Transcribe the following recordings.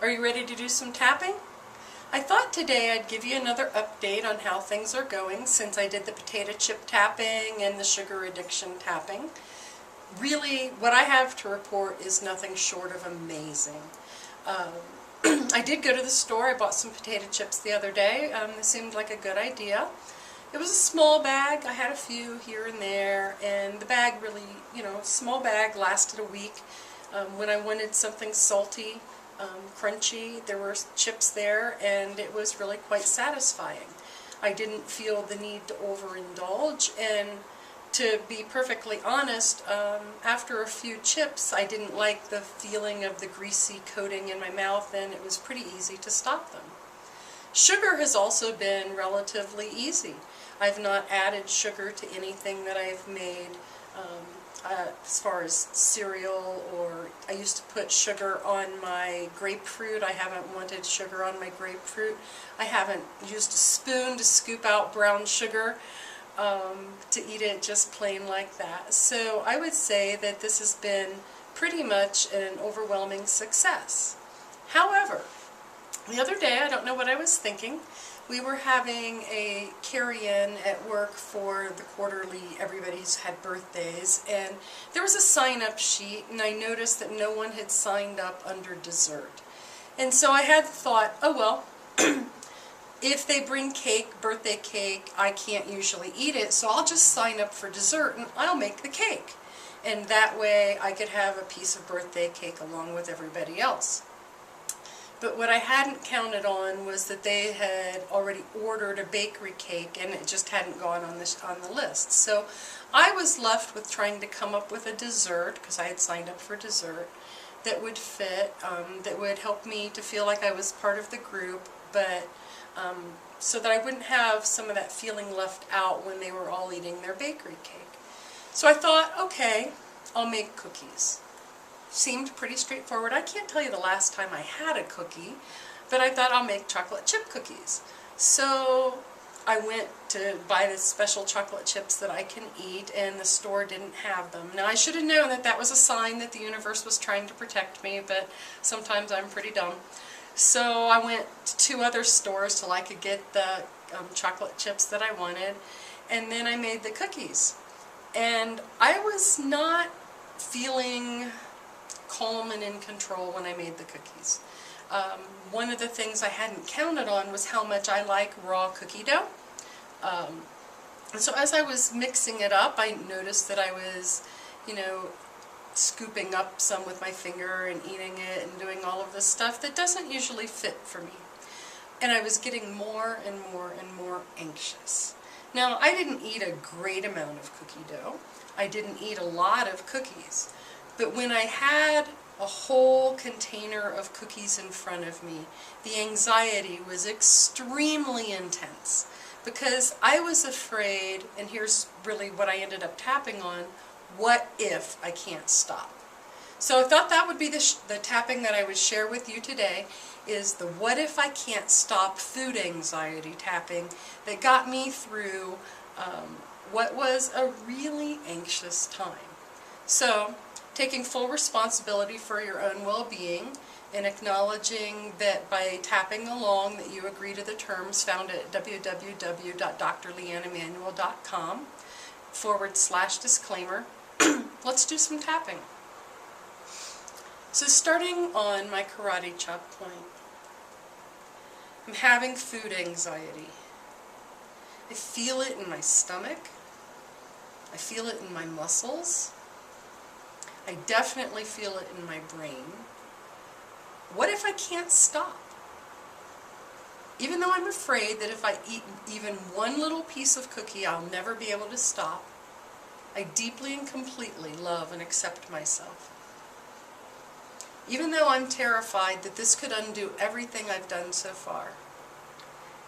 Are you ready to do some tapping? I thought today I'd give you another update on how things are going since I did the potato chip tapping and the sugar addiction tapping. Really, what I have to report is nothing short of amazing. I did go to the store. I bought some potato chips the other day. It seemed like a good idea. It was a small bag. I had a few here and there, and the bag really, small bag lasted a week. When I wanted something salty, crunchy, there were chips there, and it was really quite satisfying. I didn't feel the need to overindulge, and to be perfectly honest, after a few chips, I didn't like the feeling of the greasy coating in my mouth, and it was pretty easy to stop them. Sugar has also been relatively easy. I've not added sugar to anything that I've made, as far as cereal, or I used to put sugar on my grapefruit. I haven't wanted sugar on my grapefruit. I haven't used a spoon to scoop out brown sugar to eat it just plain like that. So I would say that this has been pretty much an overwhelming success. However, the other day, I don't know what I was thinking, we were having a carry-in at work for the quarterly, everybody's had birthdays, and there was a sign-up sheet, and I noticed that no one had signed up under dessert. And so I had thought, oh well, if they bring cake, birthday cake, I can't usually eat it, so I'll just sign up for dessert and I'll make the cake. And that way I could have a piece of birthday cake along with everybody else. But what I hadn't counted on was that they had already ordered a bakery cake and it just hadn't gone on the list. So I was left with trying to come up with a dessert, because I had signed up for dessert, that would fit, that would help me to feel like I was part of the group, but so that I wouldn't have some of that feeling left out when they were all eating their bakery cake. So I thought, okay, I'll make cookies. Seemed pretty straightforward. I can't tell you the last time I had a cookie, but I thought I'll make chocolate chip cookies. So I went to buy the special chocolate chips that I can eat, and the store didn't have them. Now I should have known that that was a sign that the universe was trying to protect me, but sometimes I'm pretty dumb. So I went to 2 other stores till I could get the chocolate chips that I wanted, and then I made the cookies. And I was not feeling calm and in control when I made the cookies. One of the things I hadn't counted on was how much I like raw cookie dough. And so as I was mixing it up, I noticed that I was, scooping up some with my finger and eating it and doing all of this stuff that doesn't usually fit for me. And I was getting more and more and more anxious. Now, I didn't eat a great amount of cookie dough. I didn't eat a lot of cookies. But when I had a whole container of cookies in front of me, the anxiety was extremely intense, because I was afraid, and here's really what I ended up tapping on, what if I can't stop? So I thought that would be the tapping that I would share with you today, is the what if I can't stop food anxiety tapping that got me through what was a really anxious time. So, taking full responsibility for your own well-being, and acknowledging that by tapping along that you agree to the terms found at www.drleannamanuel.com/disclaimer. Let's do some tapping. So starting on my karate chop point, I'm having food anxiety. I feel it in my stomach. I feel it in my muscles. I definitely feel it in my brain. What if I can't stop? Even though I'm afraid that if I eat even one little piece of cookie, I'll never be able to stop, I deeply and completely love and accept myself. Even though I'm terrified that this could undo everything I've done so far.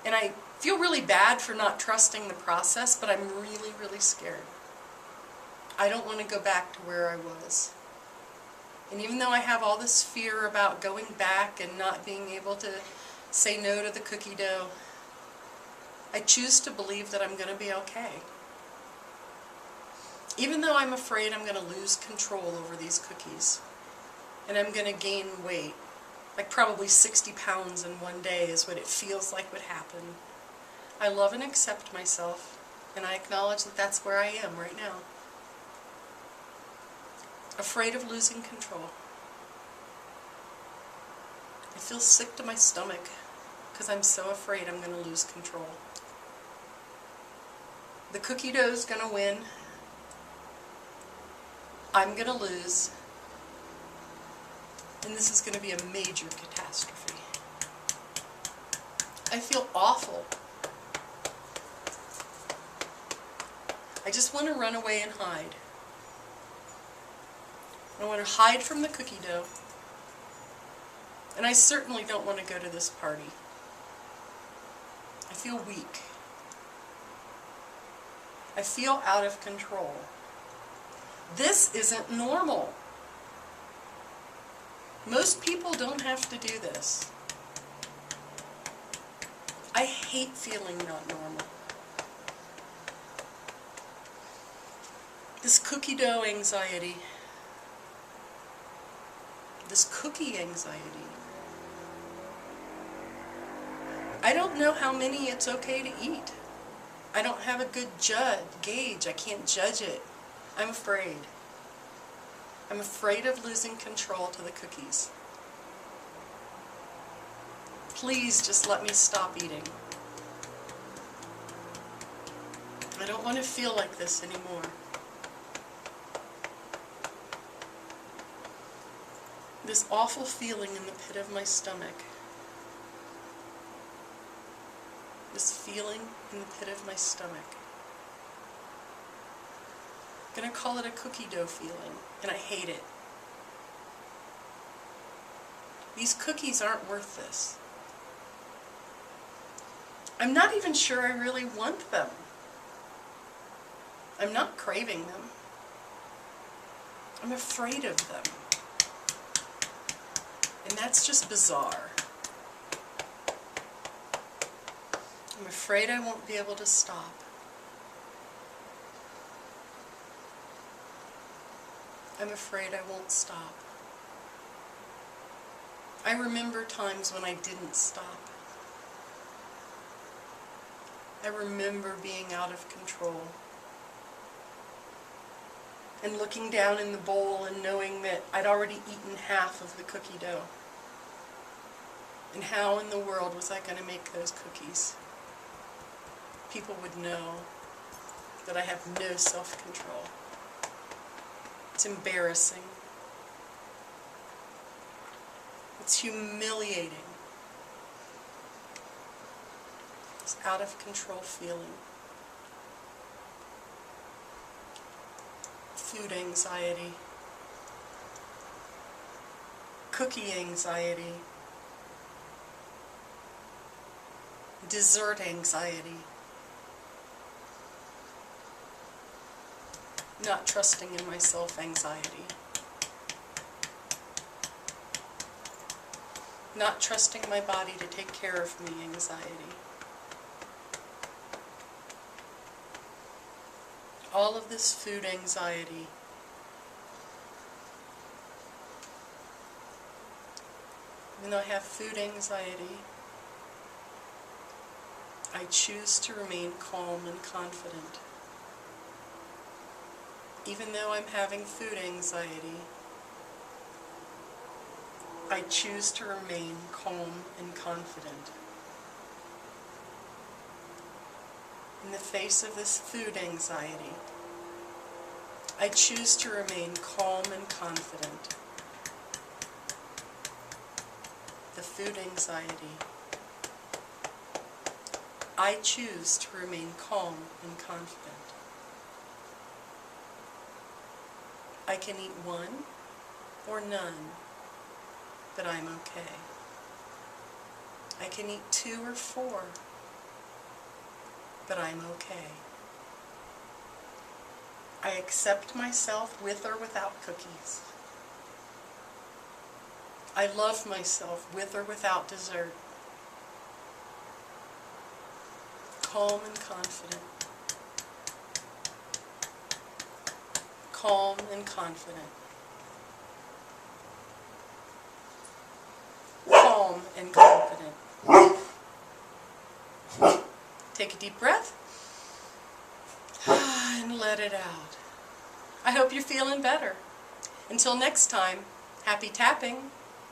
And I feel really bad for not trusting the process, but I'm really, really scared. I don't want to go back to where I was. And even though I have all this fear about going back and not being able to say no to the cookie dough, I choose to believe that I'm going to be okay. Even though I'm afraid I'm going to lose control over these cookies, and I'm going to gain weight, Like probably 60 pounds in one day is what it feels like would happen. I love and accept myself, and I acknowledge that that's where I am right now. Afraid of losing control. I feel sick to my stomach because I'm so afraid I'm going to lose control. The cookie dough's going to win. I'm going to lose. And this is going to be a major catastrophe. I feel awful. I just want to run away and hide. I want to hide from the cookie dough. And I certainly don't want to go to this party. I feel weak. I feel out of control. This isn't normal. Most people don't have to do this. I hate feeling not normal. This cookie dough anxiety. This cookie anxiety. I don't know how many it's okay to eat. I don't have a good gauge. I can't judge it. I'm afraid. I'm afraid of losing control to the cookies. Please just let me stop eating. I don't want to feel like this anymore. This awful feeling in the pit of my stomach. This feeling in the pit of my stomach. I'm going to call it a cookie dough feeling, and I hate it. These cookies aren't worth this. I'm not even sure I really want them. I'm not craving them. I'm afraid of them. And that's just bizarre. I'm afraid I won't be able to stop. I'm afraid I won't stop. I remember times when I didn't stop. I remember being out of control. And looking down in the bowl and knowing that I'd already eaten half of the cookie dough. And how in the world was I going to make those cookies? People would know that I have no self-control. It's embarrassing. It's humiliating. It's out of control feeling. Food anxiety. Cookie anxiety. Dessert anxiety. Not trusting in myself anxiety. Not trusting my body to take care of me anxiety. All of this food anxiety. Even though I have food anxiety, I choose to remain calm and confident. Even though I'm having food anxiety, I choose to remain calm and confident. In the face of this food anxiety, I choose to remain calm and confident. The food anxiety. I choose to remain calm and confident. I can eat one or none, but I'm okay. I can eat 2 or 4, but I'm okay. I accept myself with or without cookies. I love myself with or without dessert. Calm and confident. Calm and confident. and confident. Take a deep breath and let it out. I hope you're feeling better. Until next time, happy tapping.